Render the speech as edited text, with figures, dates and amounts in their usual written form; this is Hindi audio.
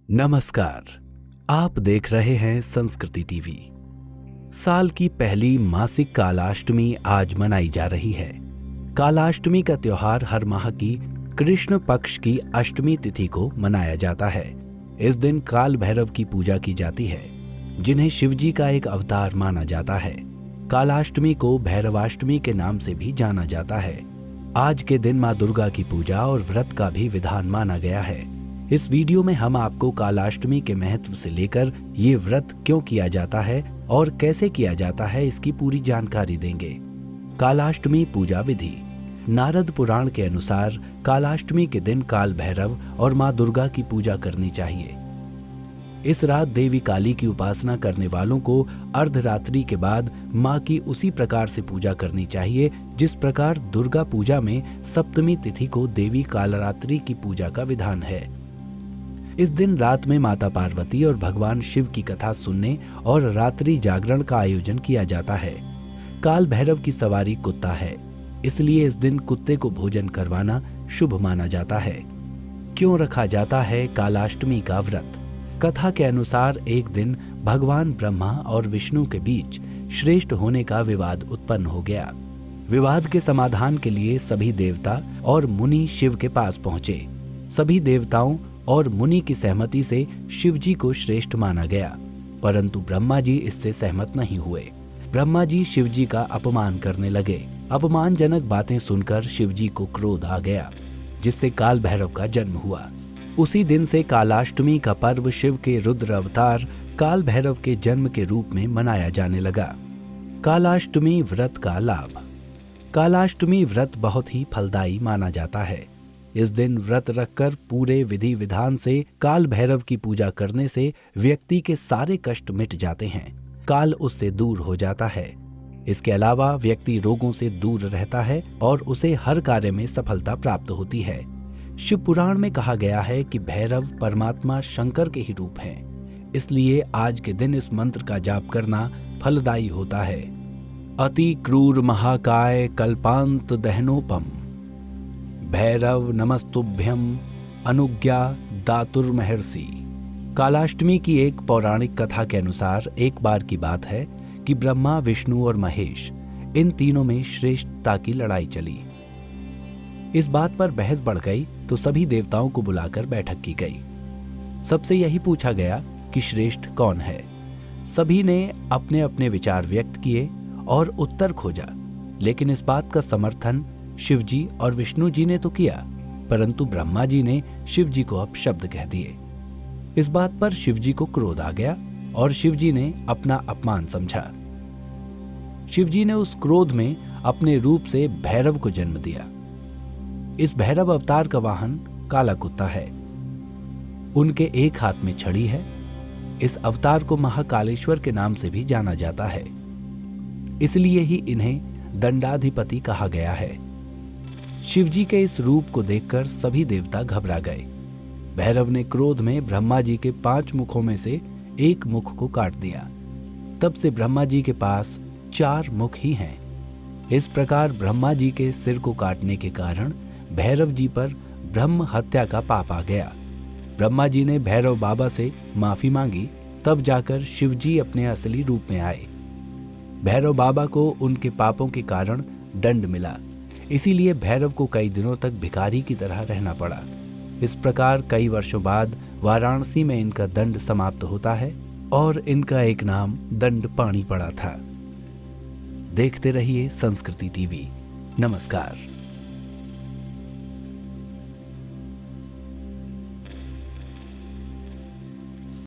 नमस्कार। आप देख रहे हैं संस्कृति टीवी। साल की पहली मासिक कालाष्टमी आज मनाई जा रही है। कालाष्टमी का त्योहार हर माह की कृष्ण पक्ष की अष्टमी तिथि को मनाया जाता है। इस दिन काल भैरव की पूजा की जाती है, जिन्हें शिवजी का एक अवतार माना जाता है। कालाष्टमी को भैरवाष्टमी के नाम से भी जाना जाता है। आज के दिन मां दुर्गा की पूजा और व्रत का भी विधान माना गया है। इस वीडियो में हम आपको कालाष्टमी के महत्व से लेकर ये व्रत क्यों किया जाता है और कैसे किया जाता है, इसकी पूरी जानकारी देंगे। कालाष्टमी पूजा विधि। नारद पुराण के अनुसार कालाष्टमी के दिन काल भैरव और मां दुर्गा की पूजा करनी चाहिए। इस रात देवी काली की उपासना करने वालों को अर्धरात्रि के बाद मां की उसी प्रकार से पूजा करनी चाहिए जिस प्रकार दुर्गा पूजा में सप्तमी तिथि को देवी कालरात्रि की पूजा का विधान है। इस दिन रात में माता पार्वती और भगवान शिव की कथा सुनने और रात्रि जागरण का आयोजन किया जाता है। काल भैरव की सवारी कुत्ता है, इसलिए इस दिन कुत्ते को भोजन करवाना शुभ माना जाता है। क्यों रखा जाता है कालाष्टमी का व्रत? कथा के अनुसार एक दिन भगवान ब्रह्मा और विष्णु के बीच श्रेष्ठ होने का विवाद उत्पन्न हो गया। विवाद के समाधान के लिए सभी देवता और मुनि शिव के पास पहुंचे। सभी देवताओं और मुनि की सहमति से शिवजी को श्रेष्ठ माना गया, परंतु ब्रह्मा जी इससे सहमत नहीं हुए। ब्रह्मा जी शिवजी का अपमान करने लगे। अपमानजनक बातें सुनकर शिवजी को क्रोध आ गया, जिससे काल भैरव का जन्म हुआ। उसी दिन से कालाष्टमी का पर्व शिव के रुद्र अवतार काल भैरव के जन्म के रूप में मनाया जाने लगा। कालाष्टमी व्रत का लाभ। कालाष्टमी व्रत बहुत ही फलदायी माना जाता है। इस दिन व्रत रखकर पूरे विधि विधान से काल भैरव की पूजा करने से व्यक्ति के सारे कष्ट मिट जाते हैं। काल उससे दूर हो जाता है। इसके अलावा व्यक्ति रोगों से दूर रहता है और उसे हर कार्य में सफलता प्राप्त होती है। शिव पुराण में कहा गया है कि भैरव परमात्मा शंकर के ही रूप हैं। इसलिए आज के दिन इस मंत्र का जाप करना फलदायी होता है। अति क्रूर महाकाय कल्पांत दहनोपम भैरव नमस्तुभ्यम अनुज्ञा दातुर्महर्षि। कालाष्टमी की एक पौराणिक कथा के अनुसार एक बार की बात है कि ब्रह्मा, विष्णु और महेश इन तीनों में श्रेष्ठता की लड़ाई चली। इस बात पर बहस बढ़ गई तो सभी देवताओं को बुलाकर बैठक की गई। सबसे यही पूछा गया कि श्रेष्ठ कौन है। सभी ने अपने अपने विचार व्यक्त किए और उत्तर खोजा, लेकिन इस बात का समर्थन शिवजी और विष्णु जी ने तो किया, परंतु ब्रह्मा जी ने शिवजी को अपशब्द कह दिए। इस बात पर शिवजी को क्रोध आ गया और शिवजी ने अपना अपमान समझा। शिवजी ने उस क्रोध में अपने रूप से भैरव को जन्म दिया। इस भैरव अवतार का वाहन काला कुत्ता है। उनके एक हाथ में छड़ी है। इस अवतार को महाकालेश्वर के नाम से भी जाना जाता है, इसलिए ही इन्हें दंडाधिपति कहा गया है। शिवजी के इस रूप को देखकर सभी देवता घबरा गए। भैरव ने क्रोध में ब्रह्मा जी के 5 मुखों में से एक मुख को काट दिया। तब से ब्रह्मा जी के पास 4 मुख ही हैं। इस प्रकार ब्रह्मा जी के सिर को काटने के कारण भैरव जी पर ब्रह्म हत्या का पाप आ गया। ब्रह्मा जी ने भैरव बाबा से माफी मांगी, तब जाकर शिवजी अपने असली रूप में आए। भैरव बाबा को उनके पापों के कारण दंड मिला, इसीलिए भैरव को कई दिनों तक भिखारी की तरह रहना पड़ा। इस प्रकार कई वर्षों बाद वाराणसी में इनका दंड समाप्त होता है और इनका एक नाम दंड पाणी पड़ा था। देखते रहिए संस्कृति टीवी। नमस्कार।